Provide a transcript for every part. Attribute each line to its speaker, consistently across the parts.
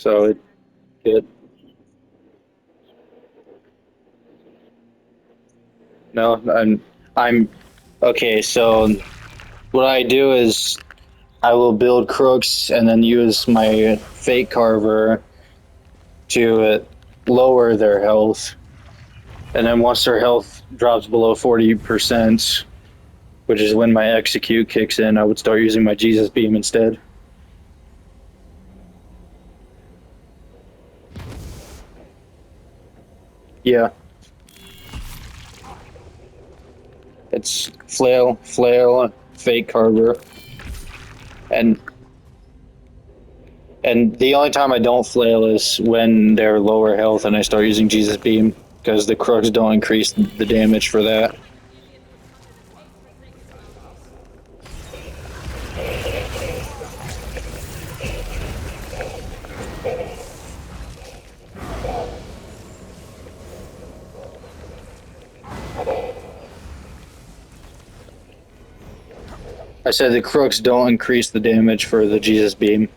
Speaker 1: So it no, I'm okay. So what I do is I will build crooks and then use my fate carver to lower their health, and then once their health drops below 40%, which is when my execute kicks in, I would start using my Jesus beam instead. Yeah, it's flail, fate carver, and and the only time I don't flail is when they're lower health and I start using Jesus beam because the crooks don't increase the damage for that. I said the crooks don't increase the damage for the Jesus beam.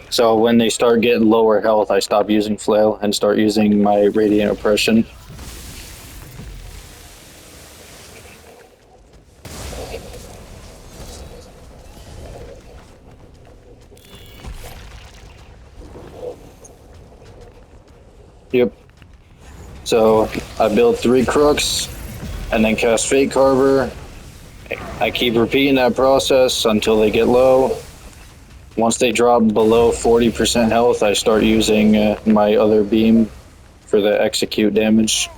Speaker 1: So when they start getting lower health, I stop using flail and start using my radiant oppression. Yep. So I build 3 crooks and then cast Fate Carver. I keep repeating that process until they get low. Once they drop below 40% health, I start using my other beam for the execute damage.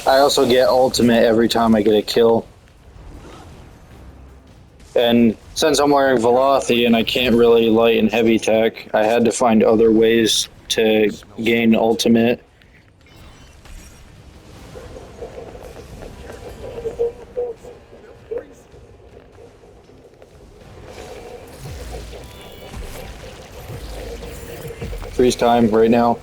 Speaker 1: I also get ultimate every time I get a kill. And since I'm wearing Velothi and I can't really light and heavy tech, I had to find other ways to gain ultimate. Freeze time right now.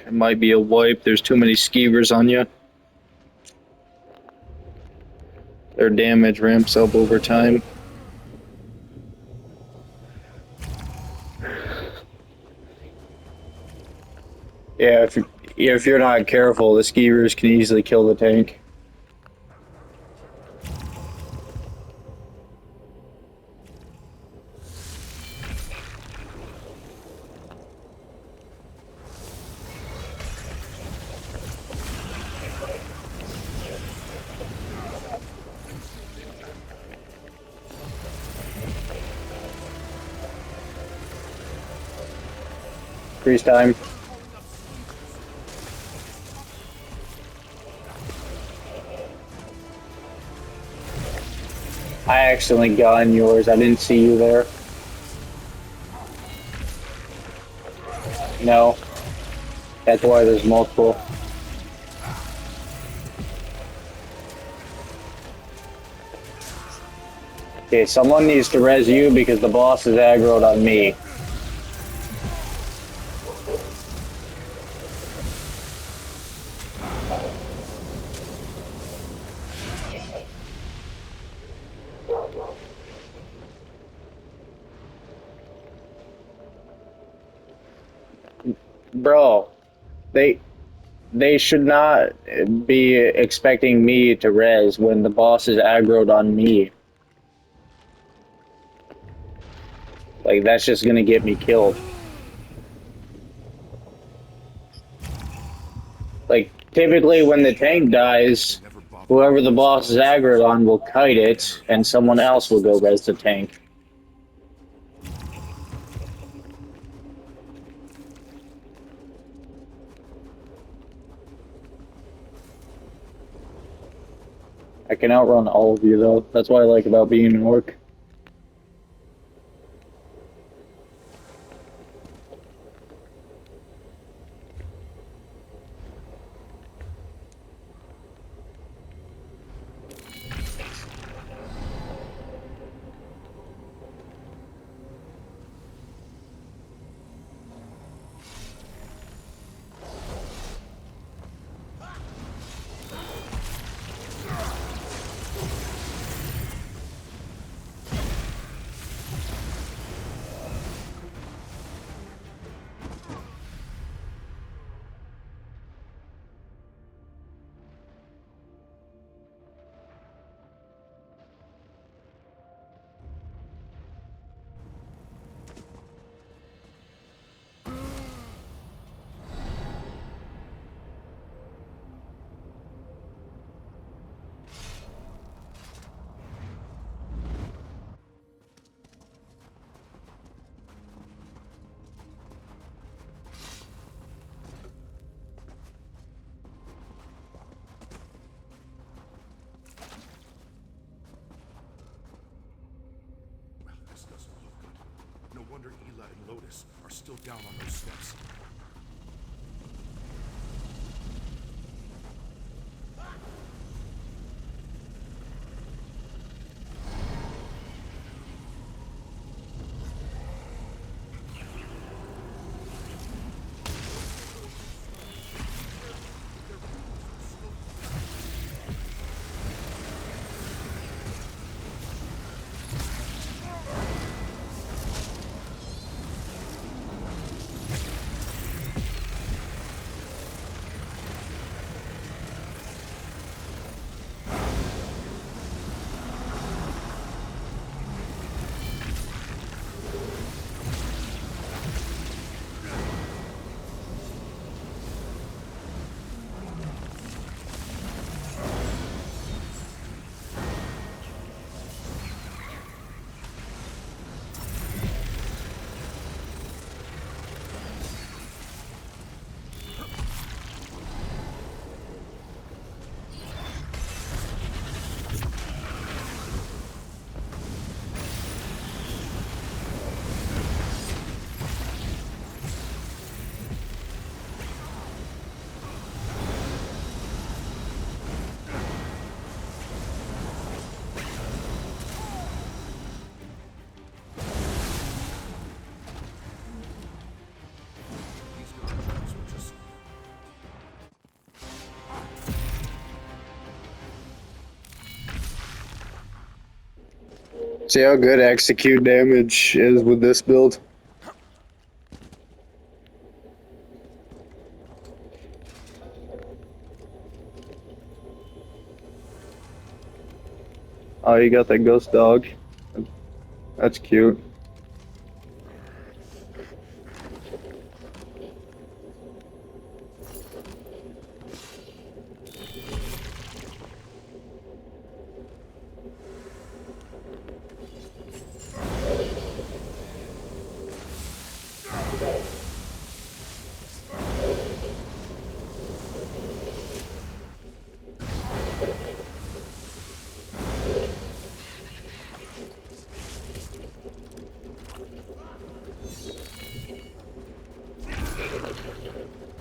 Speaker 1: It might be a wipe. There's too many skeevers on you. Their damage ramps up over time. Yeah, if you're not careful, the skeevers can easily kill the tank. Freeze time. I accidentally got in yours. I didn't see you there. No. That's why there's multiple. Okay, someone needs to res you because the boss is aggroed on me. Bro, they they should not be expecting me to res when the boss is aggroed on me. Like that's just gonna get me killed. Like typically when the tank dies, whoever the boss is aggroed on will kite it, and someone else will go res the tank. I can outrun all of you though. That's what I like about being an orc.
Speaker 2: This doesn't look good. No wonder Ela and Lotus are still down on those steps.
Speaker 1: See how good execute damage is with this build? Oh, you got that ghost dog. That's cute.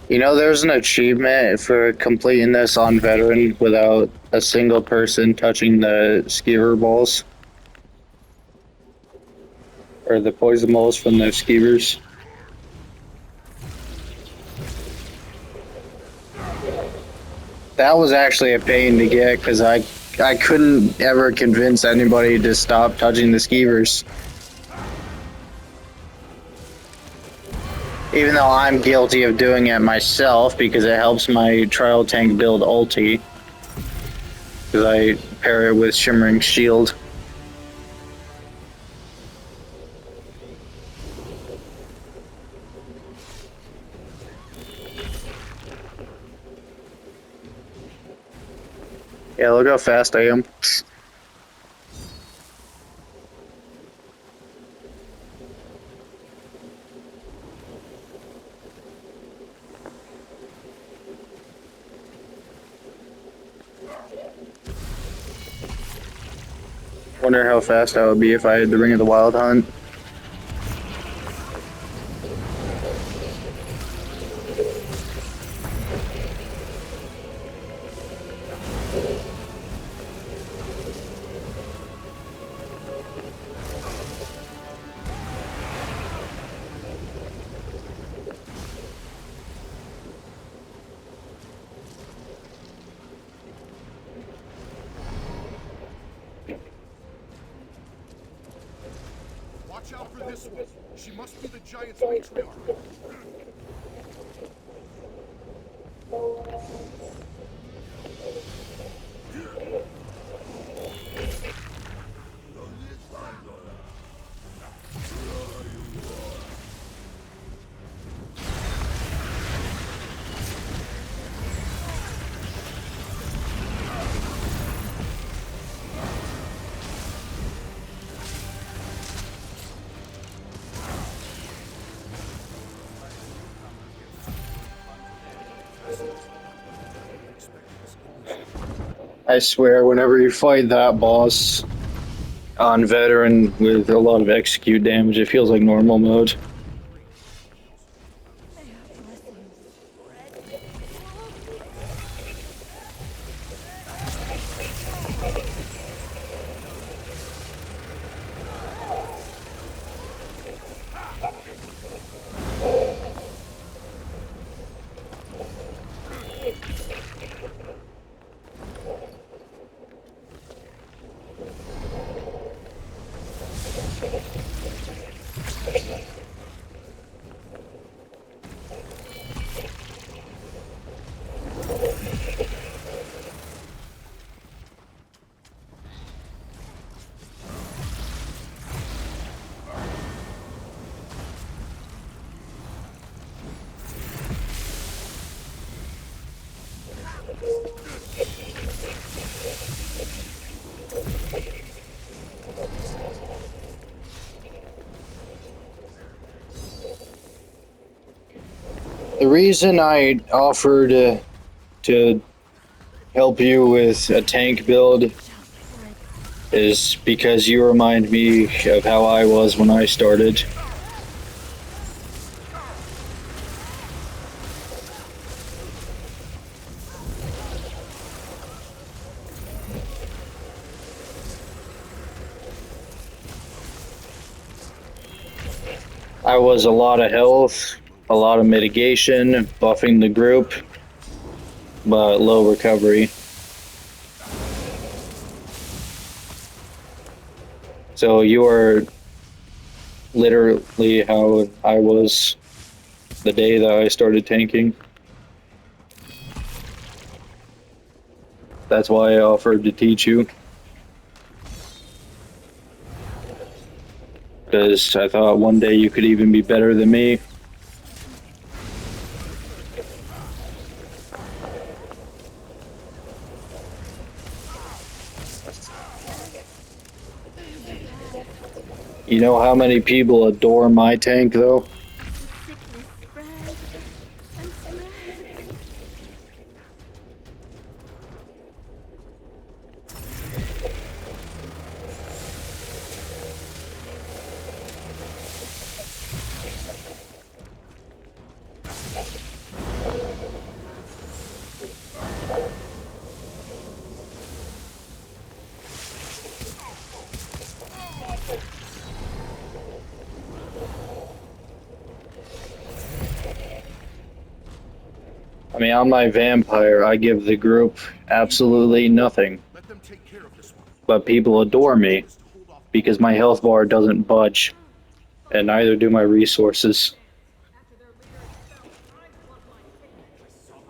Speaker 1: You know, there's an achievement for completing this on veteran without a single person touching the skeever balls. Or the poison balls from the skeevers. That was actually a pain to get because I couldn't ever convince anybody to stop touching the skeevers. Even though I'm guilty of doing it myself because it helps my trial tank build ulti. Because I pair it with Shimmering Shield. Yeah, look how fast I am. Wonder how fast I would be if I had the Ring of the Wild Hunt.
Speaker 2: Watch out for this one. She must be the Giant's matriarch.
Speaker 1: I swear, whenever you fight that boss on veteran with a lot of execute damage, it feels like normal mode. The reason I offered to help you with a tank build is because you remind me of how I was when I started. I was a lot of health, a lot of mitigation, buffing the group, but low recovery. So you are literally how I was the day that I started tanking. That's why I offered to teach you. Because I thought one day you could even be better than me. You know how many people adore my tank, though? I mean, on my vampire, I give the group absolutely nothing.
Speaker 2: Let them take care of this one.
Speaker 1: But people adore me
Speaker 2: Is to hold off.
Speaker 1: because my health bar doesn't budge, and neither do my resources.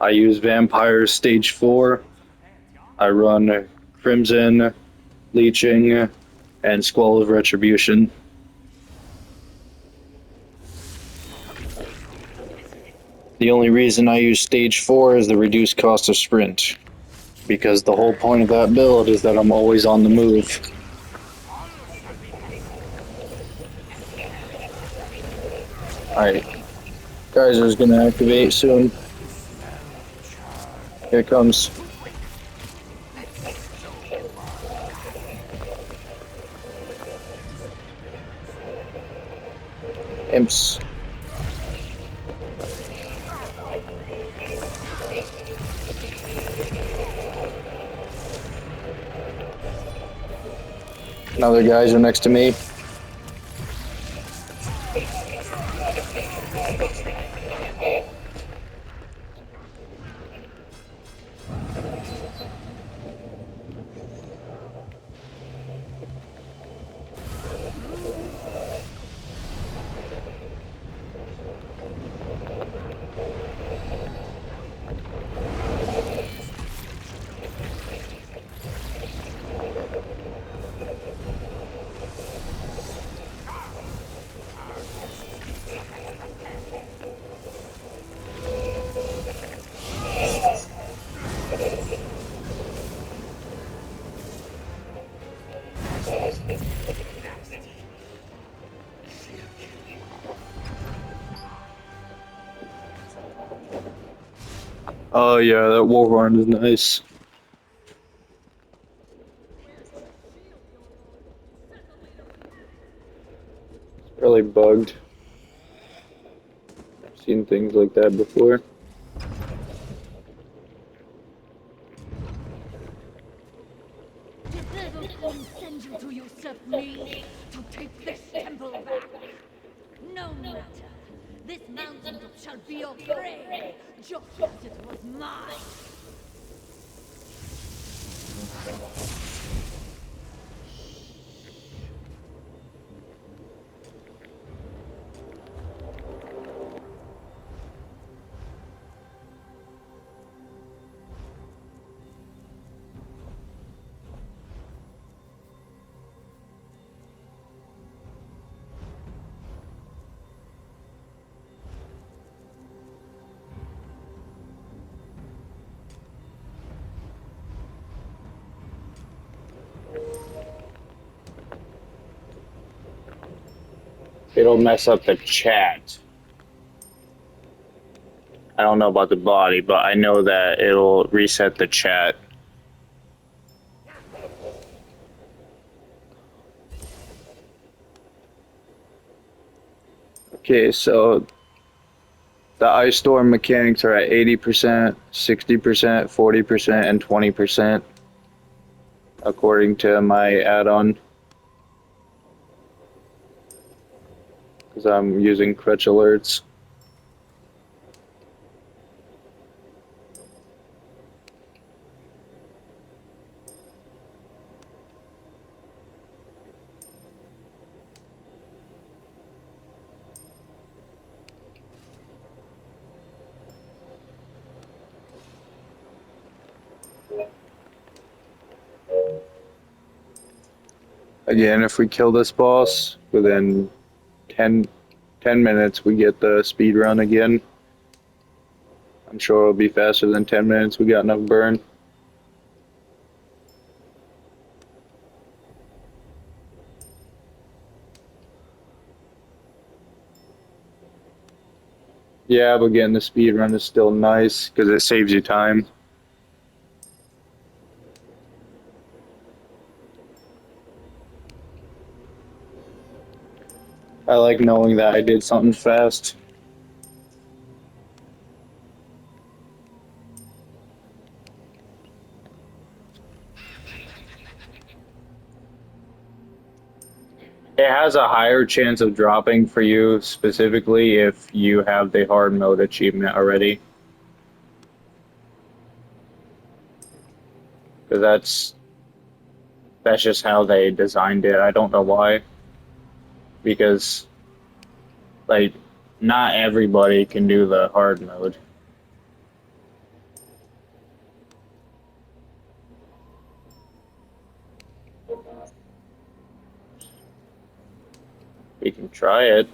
Speaker 1: I use Vampire Stage 4. I run Crimson, Leeching, and Squall of Retribution. The only reason I use Stage 4 is the reduced cost of sprint, because the whole point of that build is that I'm always on the move. Alright, Geyser's gonna activate soon. Here it comes. Imps. Another geyser next to me. Oh yeah, that Warhorn is nice. It's really bugged. I've seen things like that before.
Speaker 3: Did Devil send you to usurp me? To take this temple back? No matter. This mountaintop shall be your prey, just as it was mine.
Speaker 1: It'll mess up the chat. I don't know about the body, but I know that it'll reset the chat. Okay, so the ice storm mechanics are at 80%, 60%, 40%, and 20%, according to my add-on. Because I'm using crutch alerts. Again, if we kill this boss within 10 minutes, we get the speed run again. I'm sure it'll be faster than 10 minutes. We got enough burn. Yeah, but getting the speed run is still nice because it saves you time. I like knowing that I did something fast. It has a higher chance of dropping for you specifically if you have the hard mode achievement already. Because that's just how they designed it. I don't know why. Because like not everybody can do the hard mode. We can try it.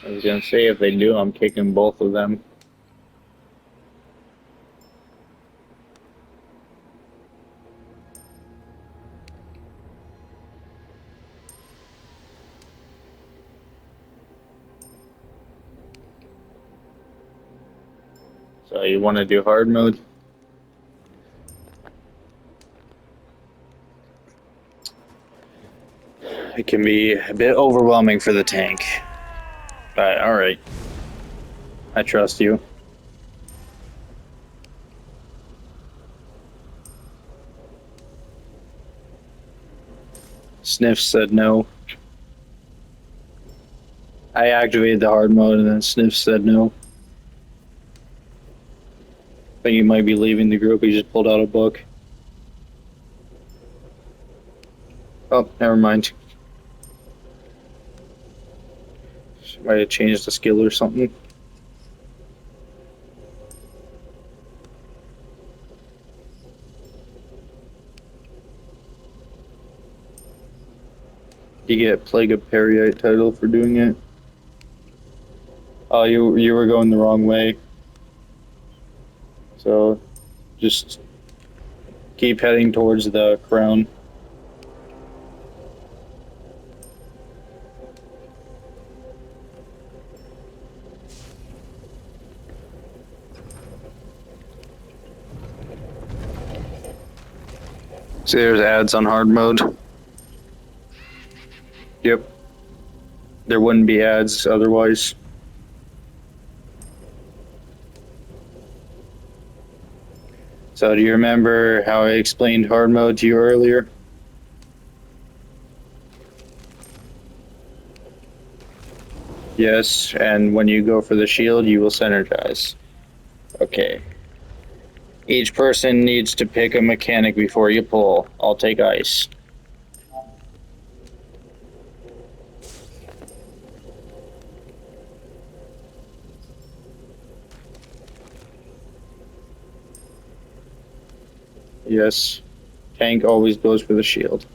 Speaker 1: I was gonna say if they do, I'm kicking both of them. So you want to do hard mode? It can be a bit overwhelming for the tank. But alright. I trust you. Sniff said no. I activated the hard mode and then Sniff said no. I think he might be leaving the group. He just pulled out a book. Oh, never mind. Might have changed the skill or something. You get Plague of Periite title for doing it. Oh, you were going the wrong way. So just keep heading towards the crown. See, there's ads on hard mode. Yep. There wouldn't be ads otherwise. So do you remember how I explained hard mode to you earlier? Yes, and when you go for the shield, you will synergize. Okay. Each person needs to pick a mechanic before you pull. I'll take ice. Yes. Tank always goes for the shield.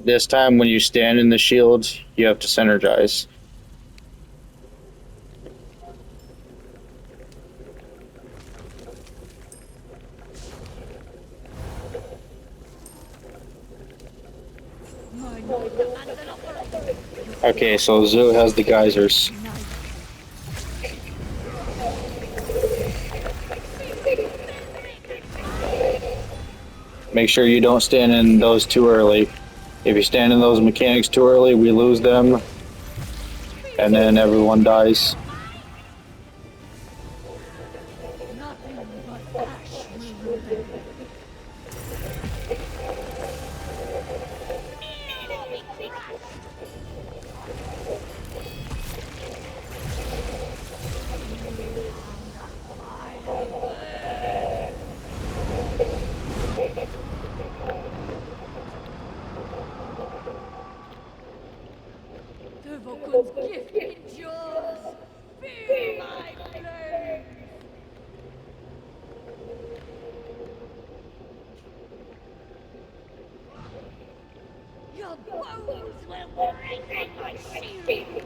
Speaker 1: This time when you stand in the shield, you have to synergize. Okay, so Zoo has the geysers. Make sure you don't stand in those too early. If you stand in those mechanics too early, we lose them, and then everyone dies.
Speaker 3: Nothing but ash will remain. Devokun's gift endures. Feel my flames. Your bones will break on my shield.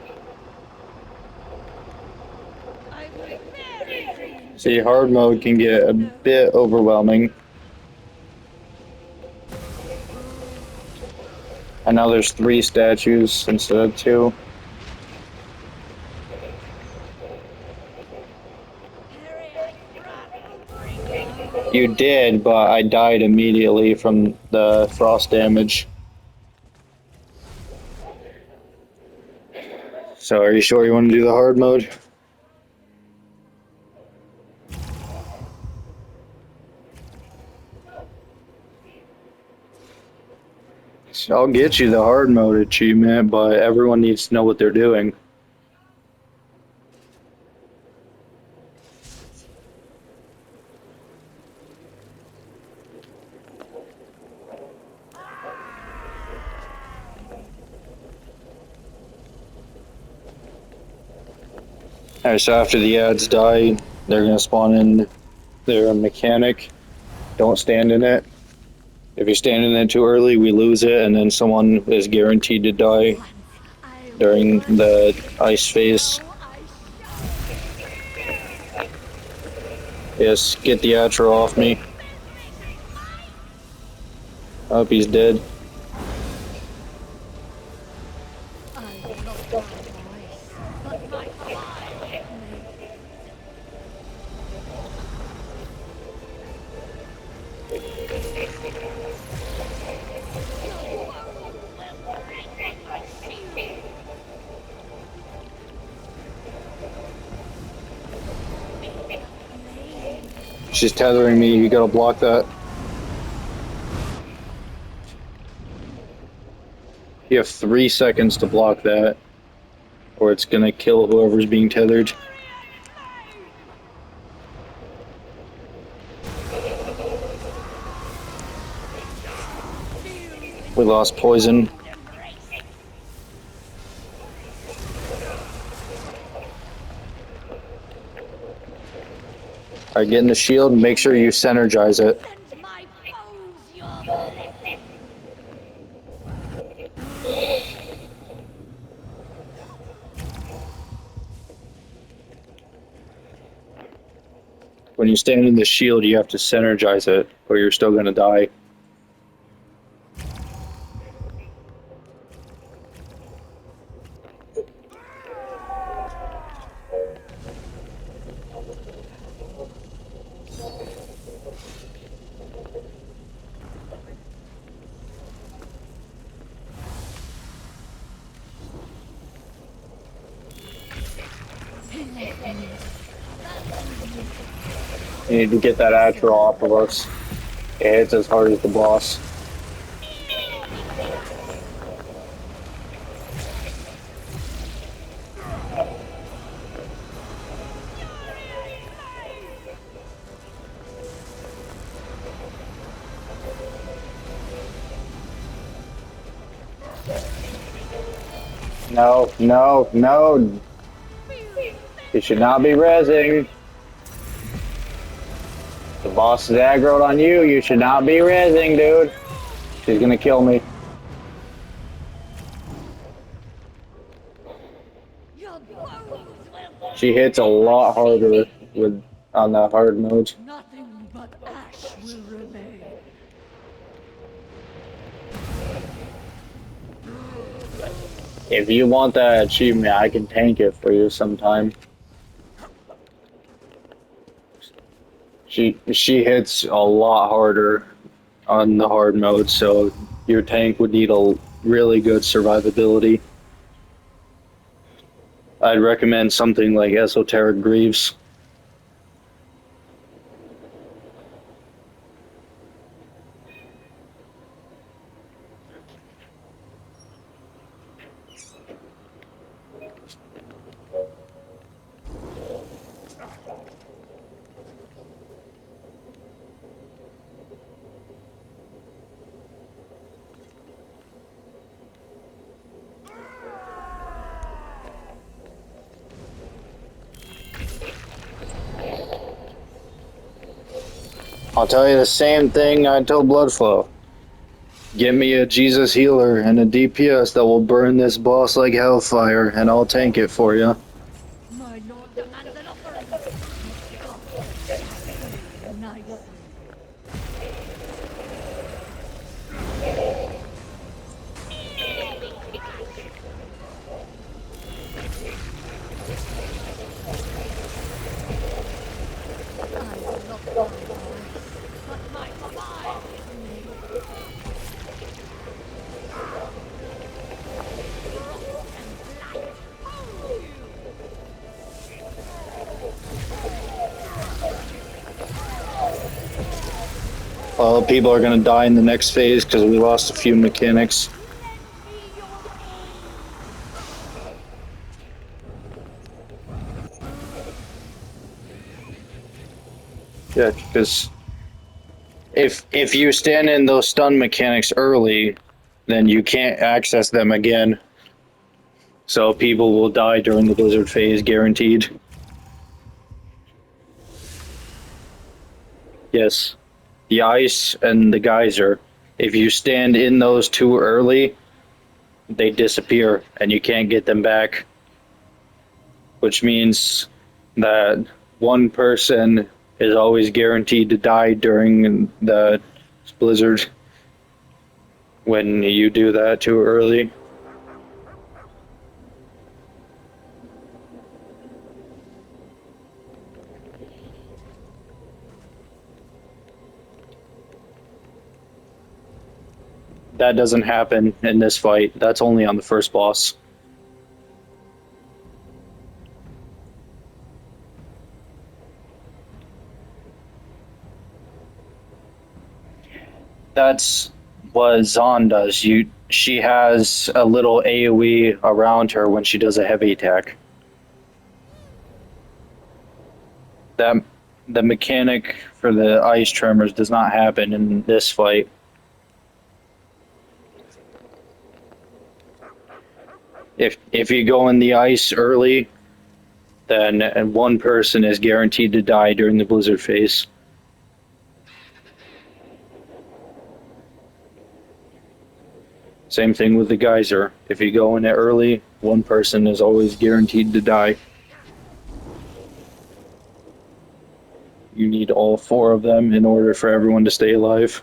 Speaker 3: I will bury thee.
Speaker 1: See, hard mode can get a bit overwhelming. And now there's 3 statues instead of 2. You did, but I died immediately from the frost damage. So are you sure you want to do the hard mode? So I'll get you the hard mode achievement, but everyone needs to know what they're doing. Alright, so after the ads die, they're gonna spawn in their mechanic. Don't stand in it. If you stand in it too early, we lose it, and then someone is guaranteed to die
Speaker 3: Once I was
Speaker 1: during the
Speaker 3: worshipped,
Speaker 1: ice phase.
Speaker 3: now I shall.
Speaker 1: Yes, get the Atro off me. I hope he's dead.
Speaker 3: I've lost my voice, but my fire remains. Your bones will break my shield.
Speaker 1: She's tethering me, you gotta block that. You have 3 seconds to block that, or it's gonna kill whoever's being tethered. We lost poison. Alright, get in the shield, make sure you synergize it.
Speaker 3: Send my foes your blessing.
Speaker 1: When you stand in the shield, you have to synergize it, or you're still gonna die. You need to get that Atro off of us. It hits as hard as the boss. No, no, no. You should not be rezzing. The boss is aggroed on you. You should not be rezzing, dude. She's gonna kill me.
Speaker 3: Your bones will
Speaker 1: She hits a lot harder with on the hard mode.
Speaker 3: nothing but ash will remain.
Speaker 1: If you want that achievement, I can tank it for you sometime. She hits a lot harder on the hard mode, so your tank would need a really good survivability. I'd recommend something like Esoteric Greaves. I'll tell you the same thing I told Bloodflow. Get me a Jesus healer and a DPS that will burn this boss like hellfire, and I'll tank it for you.
Speaker 3: My lord demands an offering. His gods shall be nicely. I lost my voice, but my fire remains. Frost and blight hold you.
Speaker 1: Well, people are gonna die in the next phase because we lost a few mechanics.
Speaker 3: Lend me your
Speaker 1: Yeah, because if you stand in those stun mechanics early, then you can't access them again. So people will die during the blizzard phase, guaranteed. Yes, the ice and the geyser. If you stand in those too early, they disappear and you can't get them back, which means that one person is always guaranteed to die during the blizzard when you do that too early. That doesn't happen in this fight. That's only on the first boss. That's what Zon does. She has a little AoE around her when she does a heavy attack. That the mechanic for the ice tremors does not happen in this fight. If you go in the ice early, then one person is guaranteed to die during the blizzard phase. Same thing with the geyser. If you go in it early, one person is always guaranteed to die. You need all four of them in order for everyone to stay alive.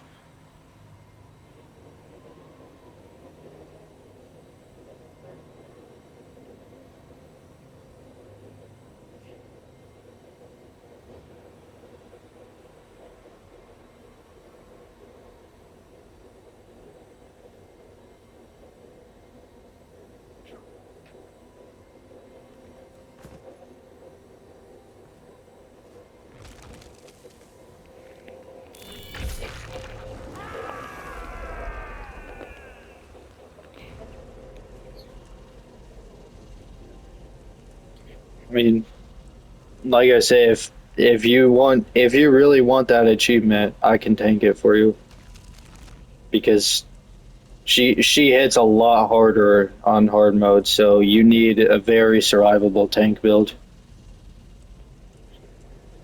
Speaker 1: I mean, like I say, if you really want that achievement, I can tank it for you because she hits a lot harder on hard mode, so you need a very survivable tank build.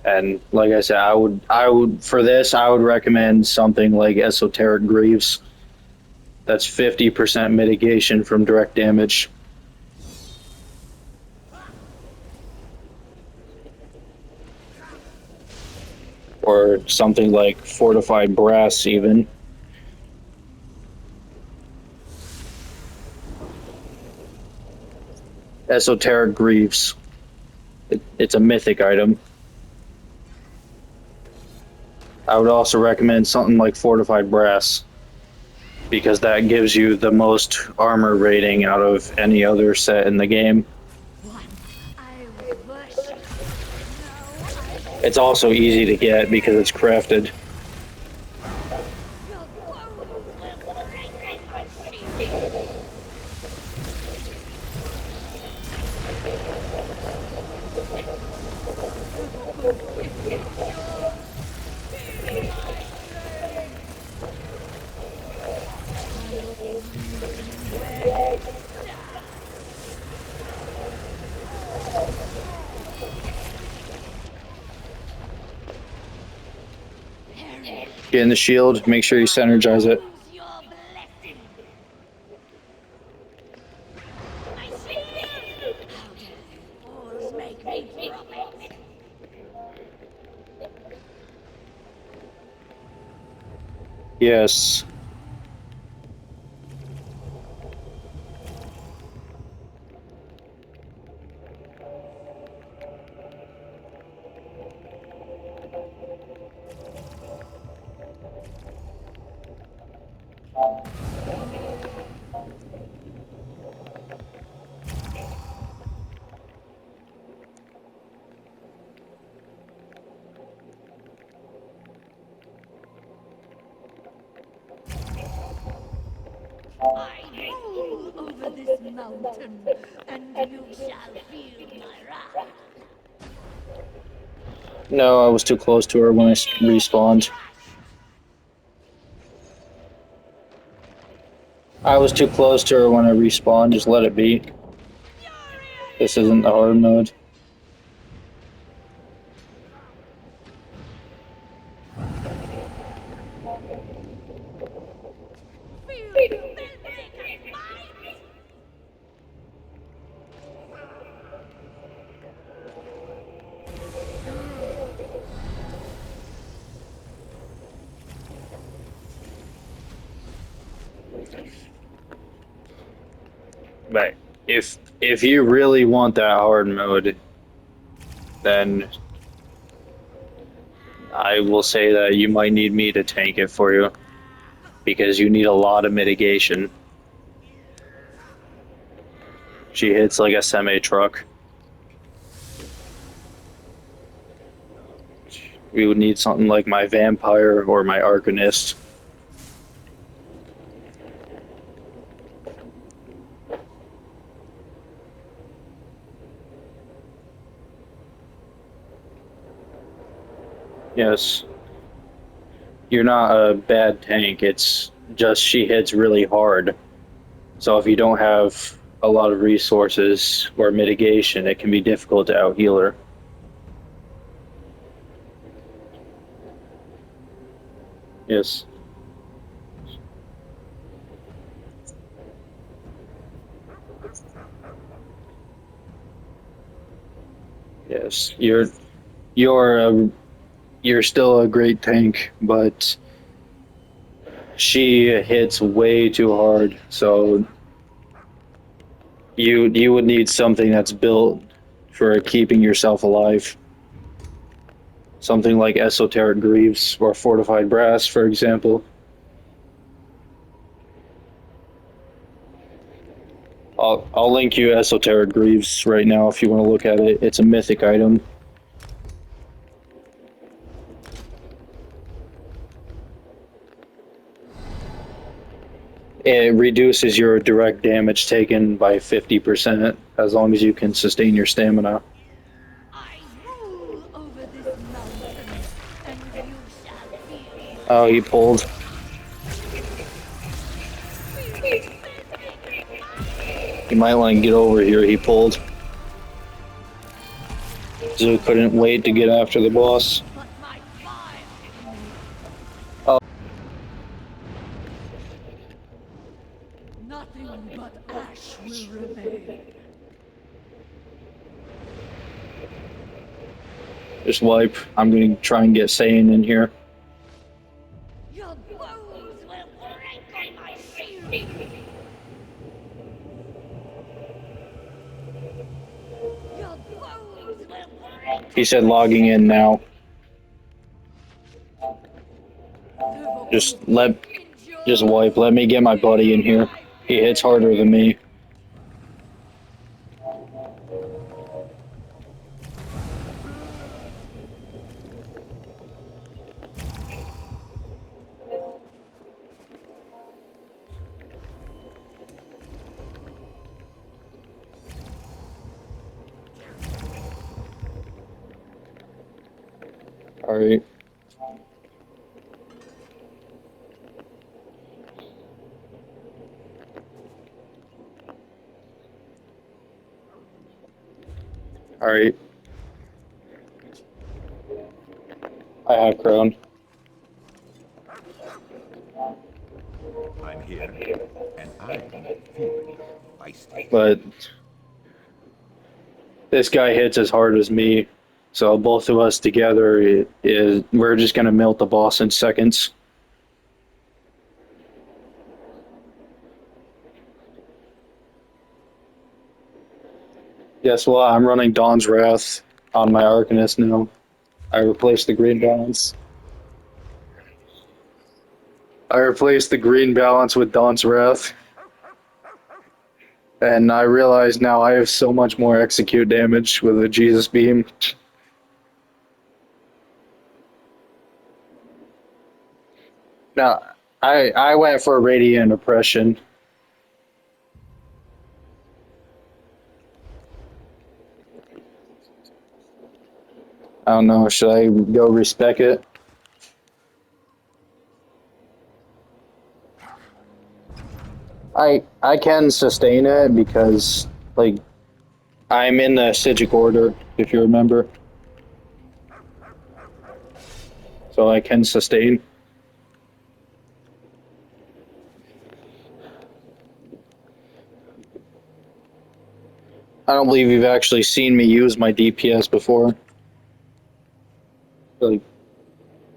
Speaker 1: And like I said, I would for this I would recommend something like Esoteric Greaves. That's 50% mitigation from direct damage. Or something like Fortified Brass even. Esoteric Greaves. It's a mythic item. I would also recommend something like Fortified Brass because that gives you the most armor rating out of any other set in the game.
Speaker 3: One I worship. No,
Speaker 1: It's also easy to get because it's crafted.
Speaker 3: your bones will break my shield.
Speaker 1: Get in the shield, make sure you synergize it.
Speaker 3: Use your blessing. My shield! How dare you fools make me drop it?
Speaker 1: Yes.
Speaker 3: I rule over this mountain, and you shall feel my wrath.
Speaker 1: No, I was too close to her when I respawned. I was too close to her when I respawned, just let it be. This isn't the hard mode. But if you really want that hard mode, then I will say that you might need me to tank it for you because you need a lot of mitigation. She hits like a semi truck. We would need something like my vampire or my arcanist. Yes, you're not a bad tank. It's just she hits really hard. So if you don't have a lot of resources or mitigation, it can be difficult to out heal her. Yes. Yes. You're you're still a great tank, but she hits way too hard. So you would need something that's built for keeping yourself alive. Something like esoteric greaves or fortified brass, for example. I'll link you esoteric greaves right now if you want to look at it. It's a mythic item. It reduces your direct damage taken by 50% as long as you can sustain your stamina.
Speaker 3: I rule over this mountain, and you shall feel
Speaker 1: Oh, he
Speaker 3: it.
Speaker 1: pulled.
Speaker 3: Bending
Speaker 1: You might want to get over here. He pulled. Zoo couldn't wait to get after the boss.
Speaker 3: but my fire.
Speaker 1: Oh,
Speaker 3: Nothing but ash will remain.
Speaker 1: just wipe. I'm going to try and get Saiyan in here.
Speaker 3: Your bones will break on my shield. Your bones will break
Speaker 1: He
Speaker 3: on
Speaker 1: said
Speaker 3: my
Speaker 1: logging in
Speaker 3: shield.
Speaker 1: now.
Speaker 3: Liverpool,
Speaker 1: Just let, just wipe.
Speaker 3: endure.
Speaker 1: Let me get my buddy in
Speaker 3: Feel
Speaker 1: here.
Speaker 3: my
Speaker 1: He hits harder than
Speaker 3: pain.
Speaker 1: me. All right. All right. I have Crown.
Speaker 2: I'm here, and I'm feeling feisty.
Speaker 1: But this guy hits as hard as me. So both of us together is we're just gonna melt the boss in seconds. Guess what? I'm running Dawn's Wrath on my Arcanist now. I replaced the green balance. I replaced the green balance with Dawn's Wrath. And I realize now I have so much more execute damage with a Jesus Beam. Now, I went for Radiant Oppression. I don't know, should I go respec it? I can sustain it because like I'm in the Sigic order, if you remember. So I can sustain. I don't believe you've actually seen me use my DPS before. Like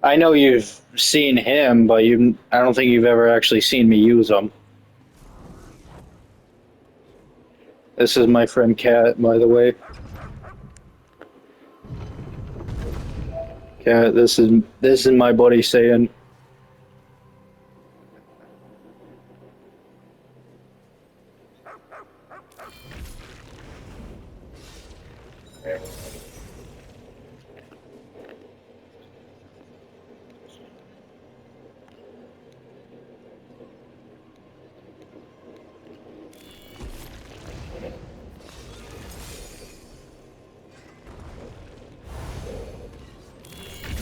Speaker 1: I know you've seen him, but I don't think you've ever actually seen me use him. This is my friend Cat, by the way. Cat, this is my buddy saying.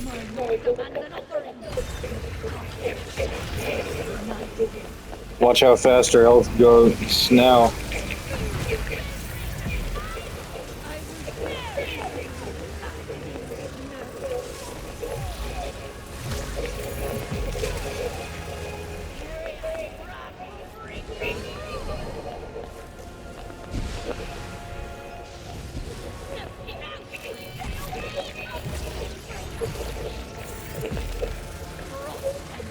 Speaker 3: My lord commands an offering.
Speaker 1: Watch how fast her health goes now.
Speaker 3: I will bury you lying snow. Myriad Brat bring frost and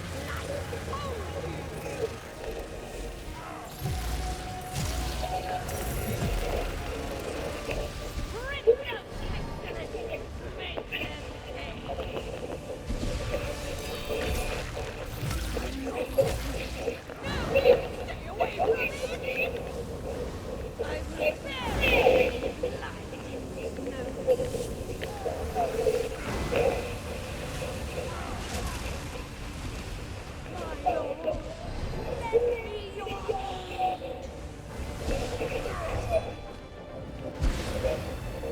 Speaker 3: blight hold you. Prince of pestilence, make them pay. No! Stay away from me! I will bury you lying snow. My lord,